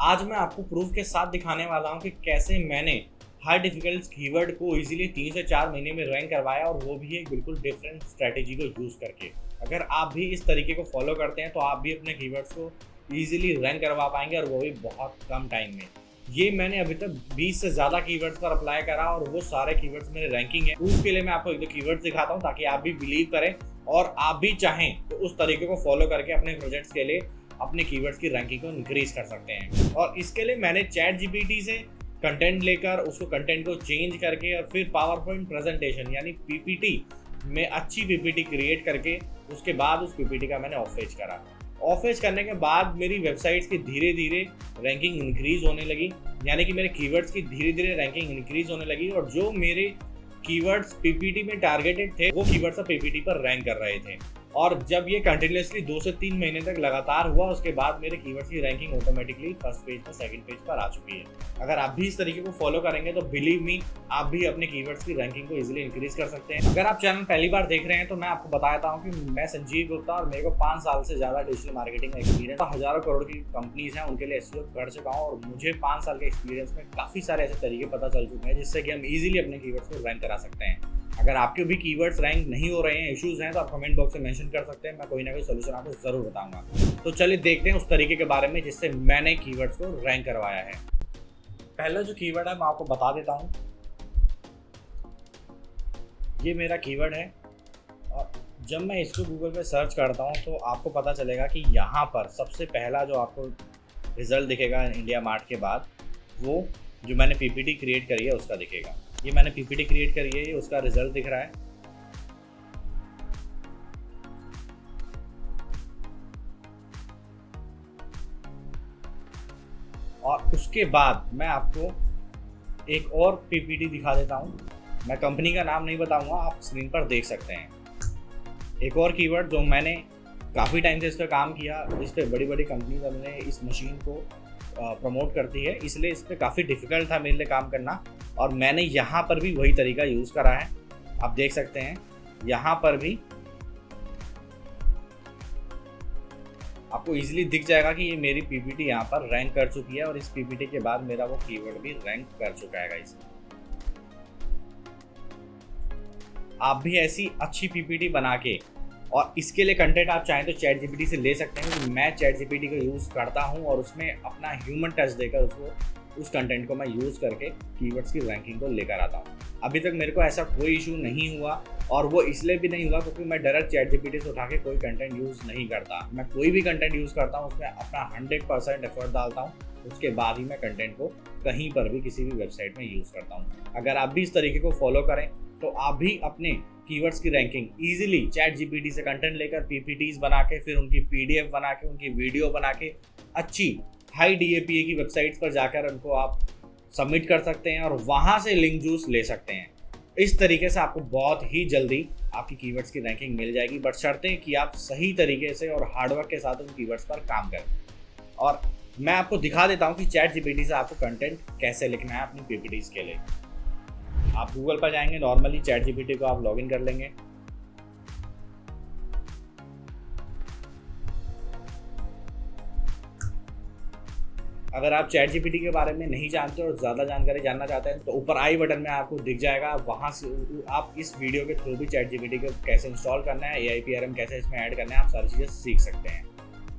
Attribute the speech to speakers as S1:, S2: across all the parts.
S1: आज मैं आपको प्रूफ के साथ दिखाने वाला हूं कि कैसे मैंने हाई डिफिकल्ट कीवर्ड को इजीली 3 से 4 महीने में रैंक करवाया, और वो भी एक बिल्कुल डिफरेंट स्ट्रैटेजी को यूज़ करके। अगर आप भी इस तरीके को फॉलो करते हैं तो आप भी अपने कीवर्ड्स को इजीली रैंक करवा पाएंगे, और वो भी बहुत कम टाइम में। ये मैंने अभी तक 20 से ज़्यादा कीवर्ड्स पर अप्लाई करा, और वो सारे कीवर्ड्स मेरे रैंकिंग है। उसके लिए मैं आपको एक दो कीवर्ड्स दिखाता हूँ ताकि आप भी बिलीव करें और आप भी चाहें तो उस तरीके को फॉलो करके अपने प्रोजेक्ट्स के लिए अपने कीवर्ड्स की रैंकिंग को इंक्रीज कर सकते हैं। और इसके लिए मैंने चैट जीपीटी से कंटेंट लेकर उसको कंटेंट को चेंज करके और फिर पावर पॉइंट प्रेजेंटेशन यानी पीपीटी में अच्छी पीपीटी क्रिएट करके उसके बाद उस पीपीटी का मैंने ऑफेज करा। ऑफेज करने के बाद मेरी वेबसाइट्स की धीरे धीरे रैंकिंग इंक्रीज होने लगी, यानी कि मेरे कीवर्ड्स की धीरे धीरे रैंकिंग इंक्रीज होने लगी, और जो मेरे कीवर्ड्स पीपीटी में टारगेटेड थे वो कीवर्ड्स पीपीटी पर रैंक कर रहे थे। और जब ये कंटिन्यूसली 2 से 3 महीने तक लगातार हुआ, उसके बाद मेरे कीवर्ड्स की रैंकिंग ऑटोमेटिकली फर्स्ट पेज पर सेकंड पेज पर आ चुकी है। अगर आप भी इस तरीके को फॉलो करेंगे तो बिलीव मी, आप भी अपने कीवर्ड्स की रैंकिंग को इजीली इंक्रीज कर सकते हैं। अगर आप चैनल पहली बार देख रहे हैं तो मैं आपको बताता हूँ कि मैं संजीव गुप्ता, और मेरे को 5 साल से ज़्यादा डिजिटल मार्केटिंग का एक्सपीरियंस, हज़ारों करोड़ की कंपनीज हैं उनके लिए एसईओ कर चुका हूँ, और मुझे 5 साल के एक्सपीरियंस में काफ़ी सारे ऐसे तरीके पता चल चुके हैं जिससे कि हम इजीली अपने कीवर्ड्स को रैंक करा सकते हैं। अगर आपके भी कीवर्ड्स रैंक नहीं हो रहे हैं, इश्यूज हैं, तो आप कमेंट बॉक्स में मेंशन कर सकते हैं, मैं कोई ना कोई सोल्यूशन आपको ज़रूर बताऊंगा। तो चलिए देखते हैं उस तरीके के बारे में जिससे मैंने कीवर्ड्स को रैंक करवाया है। पहला जो कीवर्ड है मैं आपको बता देता हूँ। ये मेरा कीवर्ड है, और जब मैं इसको गूगल पे सर्च करता हूँ तो आपको पता चलेगा कि यहाँ पर सबसे पहला जो आपको रिजल्ट दिखेगा इंडिया मार्ट के बाद, वो जो मैंने पीपीटी क्रिएट करी है उसका दिखेगा। ये मैंने पीपीटी क्रिएट करी है, ये उसका रिजल्ट दिख रहा है। और उसके बाद मैं आपको एक और पीपीटी दिखा देता हूँ। मैं कंपनी का नाम नहीं बताऊंगा, आप स्क्रीन पर देख सकते हैं। एक और कीवर्ड जो मैंने काफ़ी टाइम से इस पर काम किया, इस पर बड़ी बड़ी कंपनी अपने इस मशीन को प्रमोट करती है, इसलिए इस पर काफ़ी डिफिकल्ट था मेरे लिए काम करना, और मैंने यहाँ पर भी वही तरीका यूज़ करा है। आप देख सकते हैं यहाँ पर भी आपको इजीली दिख जाएगा कि ये मेरी पीपीटी यहाँ पर रैंक कर चुकी है, और इस पीपीटी के बाद मेरा वो कीवर्ड भी रैंक कर चुका है गाइस। आप भी ऐसी अच्छी पीपीटी बना के, और इसके लिए कंटेंट आप चाहें तो चैट जीपीटी से ले सकते हैं, क्योंकि मैं चैट जीपीटी को यूज़ करता हूँ और उसमें अपना ह्यूमन टच देकर उस कंटेंट को मैं यूज़ करके कीवर्ड्स की रैंकिंग को लेकर आता हूँ। अभी तक मेरे को ऐसा कोई इशू नहीं हुआ, और वो इसलिए भी नहीं हुआ क्योंकि मैं डायरेक्ट चैट जीपीटी से उठा के कोई कंटेंट यूज़ नहीं करता। मैं कोई भी कंटेंट यूज़ करता हूँ उसमें अपना 100% एफर्ट डालता हूँ, उसके बाद ही मैं कंटेंट को कहीं पर भी किसी भी वेबसाइट में यूज़ करता हूँ। अगर आप भी इस तरीके को फॉलो करें तो आप भी अपने कीवर्ड्स की रैंकिंग इजीली चैट जीपीटी से कंटेंट लेकर पीपीटीज बना के, फिर उनकी पीडीएफ बना के, उनकी वीडियो बना के अच्छी हाई डीएपीए की वेबसाइट्स पर जाकर उनको आप सबमिट कर सकते हैं, और वहाँ से लिंक जूस ले सकते हैं। इस तरीके से आपको बहुत ही जल्दी आपकी कीवर्ड्स की रैंकिंग मिल जाएगी, बट शर्तें कि आप सही तरीके से और हार्डवर्क के साथ उन कीवर्ड्स पर काम करें। और मैं आपको दिखा देता हूँ कि चैट जीपीटी से आपको कंटेंट कैसे लिखना है अपनी पीपीटीज के लिए। आप गूगल पर जाएंगे, नॉर्मली चैट जीपीटी को आप लॉगिन कर लेंगे। अगर आप चैट जीपीटी के बारे में नहीं जानते और ज़्यादा जानकारी जानना चाहते हैं तो ऊपर आई बटन में आपको दिख जाएगा, वहाँ से आप इस वीडियो के थ्रू भी चैट जीपीटी को कैसे इंस्टॉल करना है, AIPRM कैसे इसमें ऐड करना है, आप सारी चीज़ें सीख सकते हैं।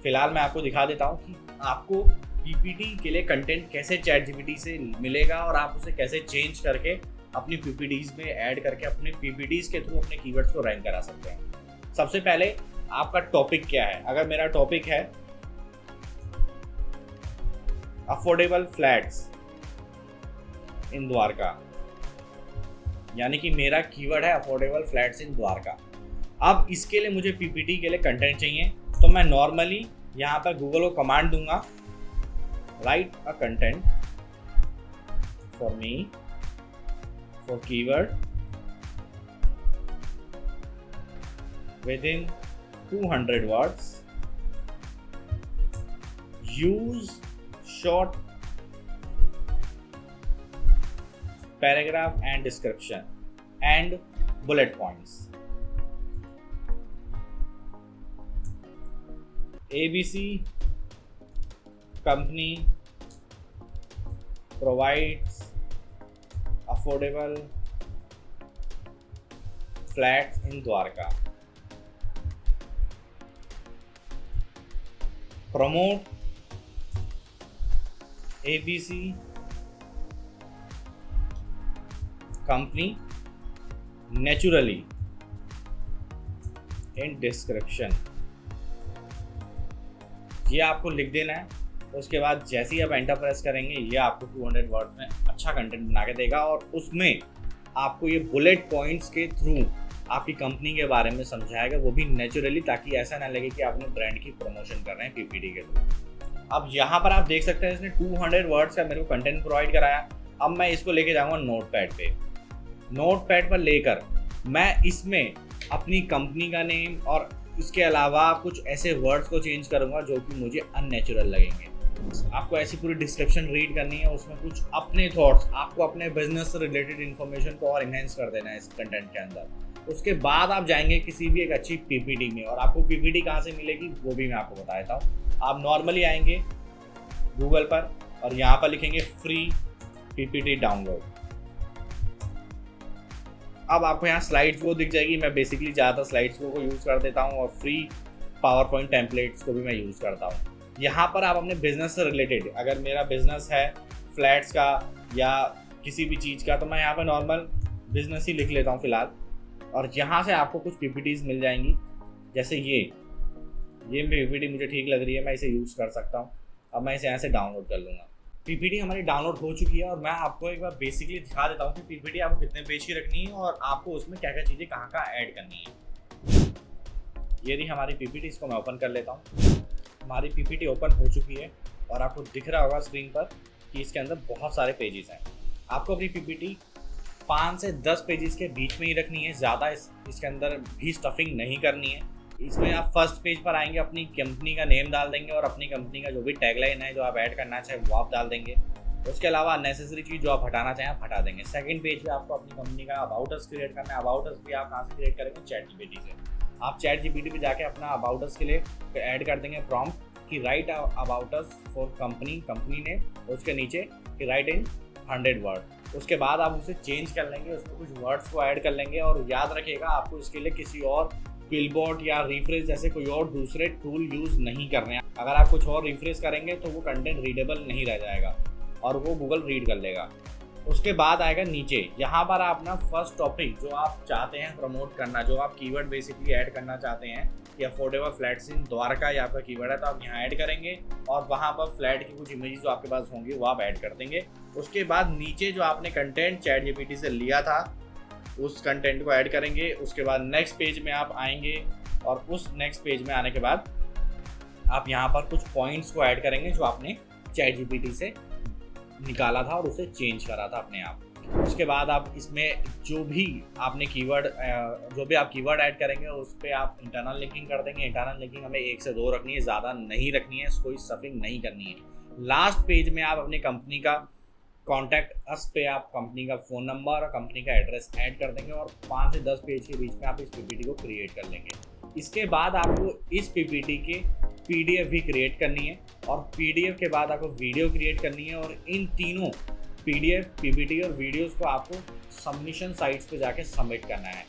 S1: फिलहाल मैं आपको दिखा देता हूँ कि आपको पीपीटी के लिए कंटेंट कैसे चैट जीपीटी से मिलेगा, और आप उसे कैसे चेंज करके अपनी पीपीटीज में ऐड करके अपने पीपीटीज के थ्रू अपने कीवर्ड्स को रैंक करा सकते हैं। सबसे पहले आपका टॉपिक क्या है। अगर मेरा टॉपिक है अफोर्डेबल फ्लैट्स इन द्वारका, यानी कि मेरा कीवर्ड है अफोर्डेबल फ्लैट्स इन द्वारका। अब इसके लिए मुझे पीपीटी के लिए कंटेंट चाहिए, तो मैं नॉर्मली यहाँ पर गूगल को कमांड दूंगा, right a content for me for keyword within 200 words, use short paragraph and description and bullet points. ABC company provides affordable flats in Dwarka. Promote ABC company naturally in description. ये आपको लिख देना है। उसके बाद जैसे ही आप एंटर प्रेस करेंगे ये आपको 200 वर्ड्स में अच्छा कंटेंट बना के देगा और उसमें आपको ये बुलेट पॉइंट्स के थ्रू आपकी कंपनी के बारे में समझाएगा, वो भी नेचुरली, ताकि ऐसा ना लगे कि आपने ब्रांड की प्रमोशन कर रहे हैं पीपीटी के थ्रू। अब यहाँ पर आप देख सकते हैं इसने 200 वर्ड्स का मेरे को कंटेंट प्रोवाइड कराया। अब मैं इसको लेके जाऊँगा नोटपैड पे। नोटपैड पर लेकर मैं इसमें अपनी कंपनी का नेम और इसके अलावा कुछ ऐसे वर्ड्स को चेंज करूँगा जो कि मुझे अननेचुरल लगेंगे। आपको ऐसी पूरी डिस्क्रिप्शन रीड करनी है, उसमें कुछ अपने थॉट्स, आपको अपने बिजनेस से रिलेटेड इन्फॉर्मेशन को और इनहेंस कर देना है इस कंटेंट के अंदर। उसके बाद आप जाएंगे किसी भी एक अच्छी पीपीटी में, और आपको पीपीटी कहाँ से मिलेगी वो भी मैं आपको बता देता हूँ। आप नॉर्मली आएंगे गूगल पर और यहाँ पर लिखेंगे फ्री पीपीटी डाउनलोड। अब आपको यहाँ स्लाइड्स वो दिख जाएगी। मैं बेसिकली ज़्यादातर स्लाइड्स को यूज़ कर देता हूँ और फ्री पावर पॉइंट टेम्पलेट्स को भी मैं यूज़ करता हूँ। यहाँ पर आप अपने बिजनेस से रिलेटेड, अगर मेरा बिजनेस है फ्लैट्स का या किसी भी चीज़ का, तो मैं यहाँ पर नॉर्मल बिजनेस ही लिख लेता हूँ फिलहाल। और यहाँ से आपको कुछ पीपीटीज मिल जाएंगी, जैसे ये पीपीटी मुझे ठीक लग रही है, मैं इसे यूज़ कर सकता हूँ। अब मैं इसे यहाँ से डाउनलोड कर लूँगा। पीपीटी हमारी डाउनलोड हो चुकी है और मैं आपको एक बार बेसिकली दिखा देता हूँ कि पीपीटी आपको कितने पेज की रखनी है और आपको उसमें क्या क्या चीज़ें कहाँ ऐड करनी है। ये रही हमारी पीपीटी, इसको मैं ओपन कर लेता हूँ। हमारी पीपीटी ओपन हो चुकी है और आपको दिख रहा होगा स्क्रीन पर कि इसके अंदर बहुत सारे पेजेस हैं। आपको अपनी पीपीटी 5 से 10 पेजेस के बीच में ही रखनी है, ज़्यादा इसके अंदर भी स्टफिंग नहीं करनी है। इसमें आप फर्स्ट पेज पर आएंगे, अपनी कंपनी का नेम डाल देंगे और अपनी कंपनी का जो भी टैगलाइन है जो आप ऐड करना चाहें वो आप डाल देंगे। उसके अलावा अननेसेसरी चीज़ जो आप हटाना चाहें आप हटा देंगे। सेकंड पेज पे आपको अपनी कंपनी का अबाउट अस क्रिएट करना है। अबाउट अस भी आप कहाँ से क्रिएट करेंगे? चैट जीपीटी से। आप चैट जीपीटी पे जाके अपना अबाउट अस के लिए ऐड कर देंगे प्रॉम्प्ट कि right about us for company ने, उसके नीचे कि राइट इन 100 वर्ड। उसके बाद आप उसे चेंज कर लेंगे, उसमें कुछ वर्ड्स को ऐड कर लेंगे और याद रखिएगा आपको इसके लिए किसी और क्विलबोर्ड या रिफ्रेश जैसे कोई और दूसरे टूल यूज़ नहीं करने हैं। अगर आप कुछ और रिफ्रेश करेंगे तो वो कंटेंट रीडेबल नहीं रह जाएगा और वो गूगल रीड कर लेगा। उसके बाद आएगा नीचे, यहाँ पर आप अपना फर्स्ट टॉपिक जो आप चाहते हैं प्रमोट करना, जो आप कीवर्ड बेसिकली ऐड करना चाहते हैं कि अफोर्डेबल फ्लैट्स इन द्वारका, ये आपका कीवर्ड है तो आप यहाँ ऐड करेंगे और वहाँ पर फ्लैट की कुछ इमेजेस जो आपके पास होंगी वो आप ऐड कर देंगे। उसके बाद नीचे जो आपने कंटेंट चैट जीपीटी से लिया था उस कंटेंट को ऐड करेंगे। उसके बाद नेक्स्ट पेज में आप आएंगे और उस नेक्स्ट पेज में आने के बाद आप यहाँ पर कुछ पॉइंट्स को ऐड करेंगे जो आपने चैट जीपीटी से निकाला था और उसे चेंज करा था अपने आप। उसके बाद आप इसमें जो भी आपने कीवर्ड ऐड करेंगे उस पर आप इंटरनल लिंकिंग कर देंगे। इंटरनल लिंकिंग हमें 1 से 2 रखनी है, ज़्यादा नहीं रखनी है, कोई स्टफिंग नहीं करनी है। लास्ट पेज में आप अपनी कंपनी का कॉन्टैक्ट अस पे आप कंपनी का फ़ोन नंबर और कंपनी का एड्रेस ऐड कर देंगे और 5 से 10 पेज के बीच में आप इस पीपीटी को क्रिएट कर लेंगे। इसके बाद आपको इस पीपीटी के पीडीएफ भी क्रिएट करनी है और पीडीएफ के बाद आपको वीडियो क्रिएट करनी है और इन तीनों पीडीएफ, पीपीटी और वीडियोस को आपको सबमिशन साइट्स पे जाके सबमिट करना है।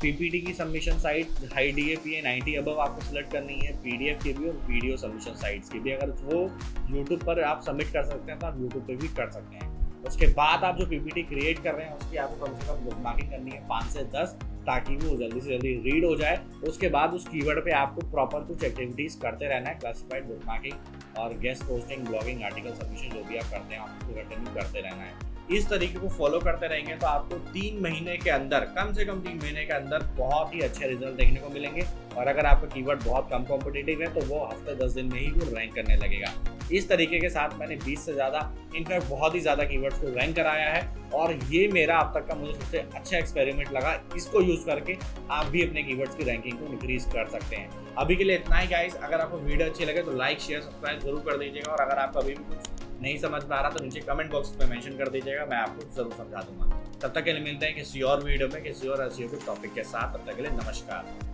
S1: पीपीटी की submission site high DAPA 90 above आपको सिलेक्ट करनी है, पीडीएफ की भी और वीडियो सबमिशन साइट्स की भी। अगर वो यूट्यूब पर आप सबमिट कर सकते हैं तो आप यूट्यूब पे भी कर सकते हैं। उसके बाद आप जो पीपीटी क्रिएट कर रहे हैं उसकी आपको कम से कम बुकमार्किंग करनी है 5 से 10, ताकि वो जल्दी से जल्दी रीड हो जाए। उसके बाद उस कीवर्ड पे आपको प्रॉपर कुछ एक्टिविटीज़ करते रहना है, क्लासिफाइड, बुकमार्किंग और guest posting, blogging, article submission जो भी आप करते हैं आपको कंटिन्यू करते रहना है। इस तरीके को फॉलो करते रहेंगे तो आपको 3 महीने के अंदर, कम से कम 3 महीने के अंदर बहुत ही अच्छे रिजल्ट देखने को मिलेंगे। और अगर आपका कीवर्ड बहुत कम कॉम्पिटिटिव है तो वो हफ्ते 10 दिन में ही वो रैंक करने लगेगा। इस तरीके के साथ मैंने 20 से ज़्यादा, इनफैक्ट बहुत ही ज़्यादा कीवर्ड्स को रैंक कराया है और ये मेरा अब तक का मुझे सबसे अच्छा एक्सपेरिमेंट लगा। इसको यूज़ करके आप भी अपने कीवर्ड्स की रैंकिंग को इंक्रीज कर सकते हैं। अभी के लिए इतना ही गाइस। अगर आपको वीडियो अच्छी लगे तो लाइक, शेयर, सब्सक्राइब जरूर कर दीजिएगा और अगर आपको अभी भी कुछ नहीं समझ में आ रहा तो नीचे कमेंट बॉक्स में मेंशन कर दीजिएगा, मैं आपको जरूर समझा दूंगा। तब तक के लिए मिलते हैं किसी और वीडियो में किसी और एसईओ के टॉपिक के साथ। तब तक के लिए नमस्कार।